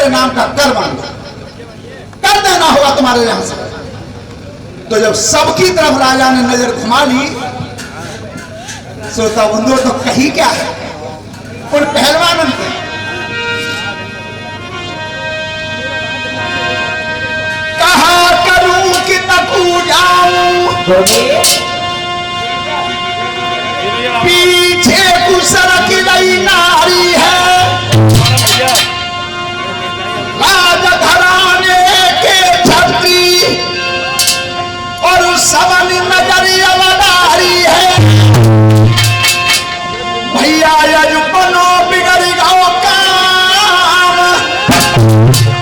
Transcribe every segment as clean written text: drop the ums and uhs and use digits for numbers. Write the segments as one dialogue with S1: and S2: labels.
S1: मेरे नाम का कर मांगो, कर देना होगा तुम्हारे यहां से। तो जब सबकी तरफ राजा ने नजर घुमा ली, श्रोता बंधु तो कही क्या है उन पहलवानों के, कहा करूं कि तकू जाऊं, पीछे कुसरक लई नारी है, राजघराने के छत्री और सबन नजरी अवतारी है। भैया यजुपनो बिगड़ गो काम,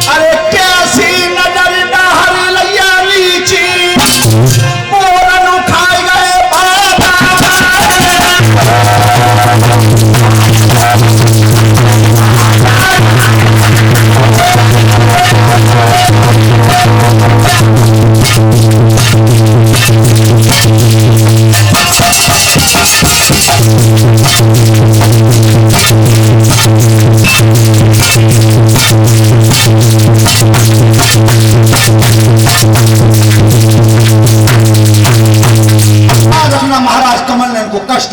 S1: अरे कैसी नजर डहर लैया नीची, पूरन उठाए गए बाबा। महाराज कमल ने इनको कष्ट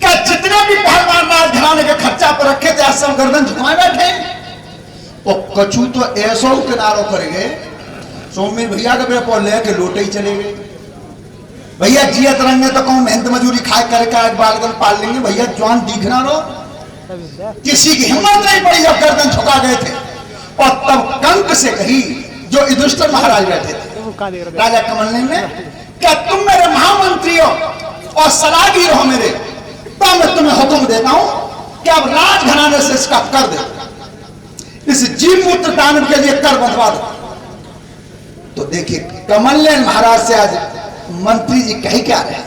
S1: क्या, जितने भी पहलवान राजघराने के खर्चा पर रखे थे आज सब गर्दन झुकाए बैठे। और कछु तो ऐसा किनारो करेंगे, सोमी भैया के बेपो लेके लोटे ही चले गए। भैया जियत रंगे तो कहूं मेहनत मजूरी खाए करके बालगन पाल लेंगे, भैया जवान दिखना रो, किसी की हिम्मत नहीं पड़ी जब गर्दन झुका गए थे। और तब कंक से कही जो युधिष्ठिर महाराज बैठे थे राजा कमल ने, क्या तुम मेरे महामंत्री हो और सलाहगीर हो मेरे, तो मैं तुम्हें हुक्म देता हूं कि अब राजघराने से इसका कर दे, इस जीवपुत्र दानव के लिए कर बंधवा दो। तो देखिए कमलनयन महाराज से आज मंत्री जी कही क्या रहे,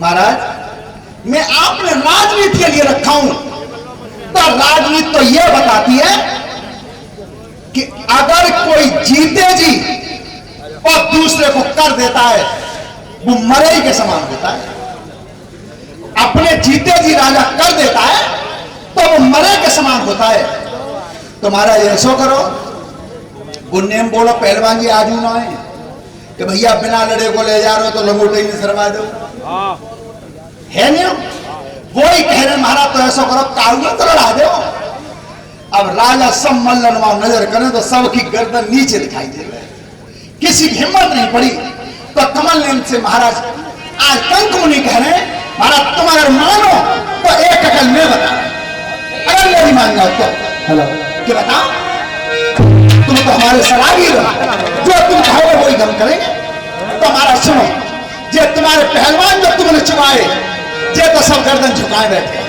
S1: महाराज मैं आपने राजनीति के लिए रखा हूं, तो राजनीति तो यह बताती है कि अगर कोई जीते जी और दूसरे को कर देता है वो मरे के समान होता है। अपने जीते जी राजा कर देता है तो वो मरे के समान होता है। तो महाराज ऐसा करो, गुन्ने में बोलो पहलवान जी आजू ना है कि भैया बिना लड़े को ले जा रहे हो तो लंगोटे ही नहीं सरवा दो, है नहीं वही कह रहे महाराज। तो ऐसा करो कागज तो लड़ा दो। अब राजा सब मल्लनवा नजर करें तो सबकी गर्दन नीचे दिखाई दे रही, किसी की हिम्मत नहीं पड़ी। तो कमलनयन से महाराज आज कंक मुनि कह रहे हैं, महाराज तुम अगर मानो तो एक अकल में बता, अगर नहीं मान जाओ तो हेलो कि बताओ, तुम तो हमारे सलाहगीर हो, जो तुम कहोगे वही हम करेंगे। तो हमारा सुनो, जे तुम्हारे पहलवान जो तुमने चुमाए जे तो सब गर्दन झुकाए बैठे,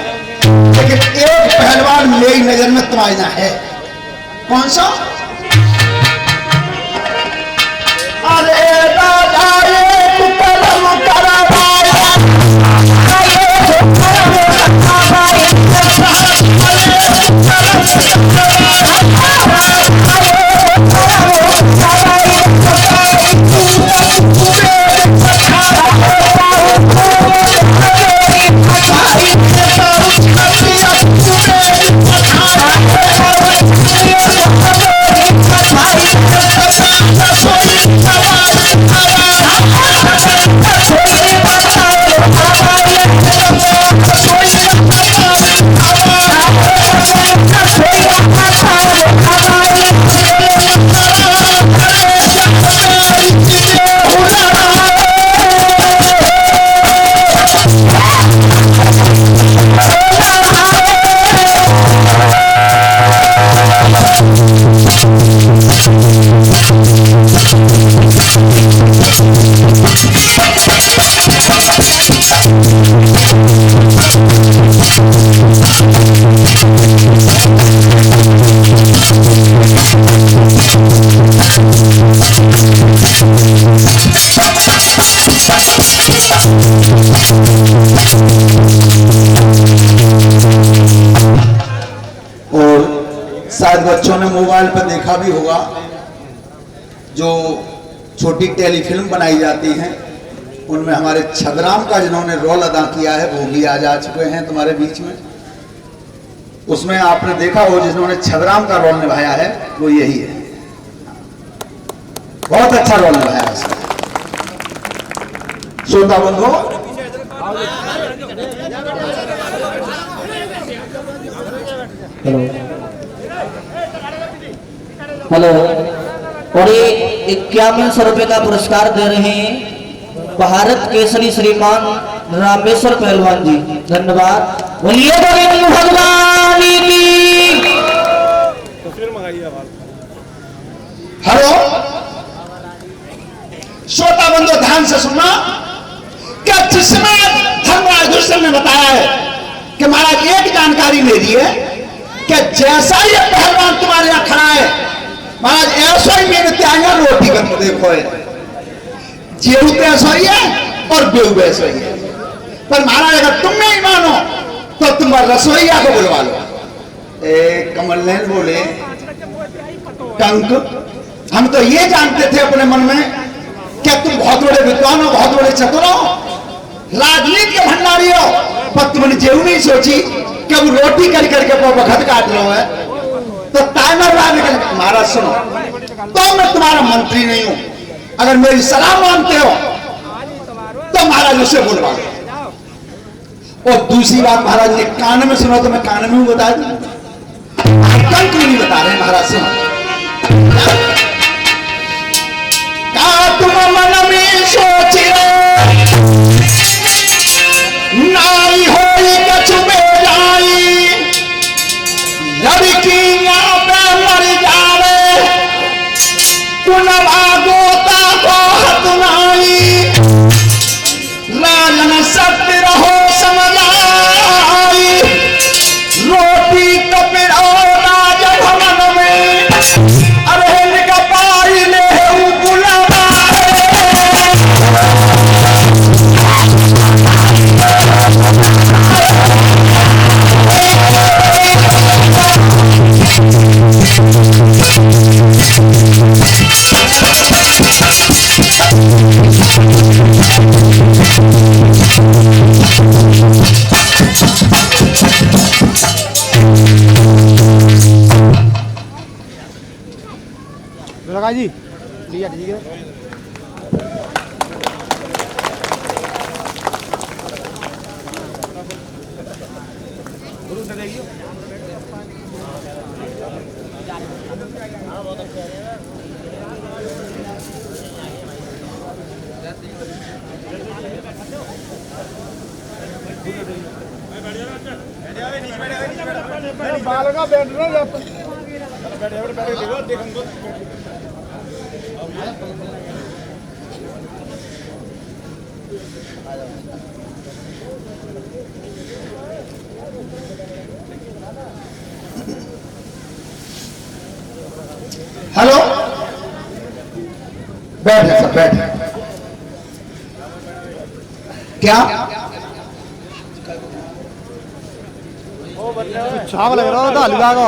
S1: लेकिन एक पहलवान मेरी नजर में तुम्हारी ना है। कौन सा? अरे राजा ये कलम करवाया, शायद बच्चों ने मोबाइल पर देखा भी होगा, जो छोटी टेलीफिल्म बनाई जाती हैं उनमें हमारे छगराम का जिन्होंने रोल अदा किया है वो भी आज आ चुके हैं तुम्हारे बीच में। उसमें आपने देखा हो जिन्होंने छदराम का रोल निभाया है वो यही है। बहुत अच्छा रोल निभाया उसने। श्रोता बंधु,
S2: हेलो, और ये 5100 रुपए का पुरस्कार दे रहे हैं भारत केसरी श्रीमान रामेश्वर पहलवान जी। धन्यवाद। बोलिए गोविंद भगवान की।
S1: हेलो श्रोता बंधु, ध्यान से सुनना। क्या जिसमें धर्मराज युधिष्ठिर ने बताया है कि महाराज एक जानकारी ले ली है कि जैसा ये पहलवान तुम्हारे यहां खड़ा है महाराज ऐसा ही मेरे त्यागा रोटी का देखो है। जेहू तो ऐसा ही है और बेहू ऐसा ही है। पर महाराज अगर तुम नहीं मानो तो तुम रसोईया को बुलवा लो। कमल नैन बोले, टंक हम तो ये जानते थे अपने मन में क्या तुम बहुत बड़े विद्वान हो, बहुत बड़े चतुर हो, राजनीति के भंडारी हो, पर तुमने जेहू नहीं सोची कि अब रोटी कर करके वो वक्त काट लो है तो टाइमर ला निकल। महाराज सुनो, तो मैं तुम्हारा मंत्री नहीं हूं, अगर मेरी सलाह मानते हो तो महाराज उसे बुलवा लो। और दूसरी बात महाराज ने कान में सुना तो मैं कान में बता दूं, कंठ में नहीं बता रहे महाराज। सुनो, का तुम मन में सोच नाई हो कछु में जाई, लड़की यहाँ पे मर जावे कुनवा गोता को हत नाई, राजन सत्य रहो समझाई, रोटी कपिड़ो राज भवन में अरे निका पाई ले बुलावा।
S3: जी ठीक है। बाल का बैठ रहा
S1: हेलो, बैठे सब बैठे। क्या
S3: छाप लग रहा था हल्का का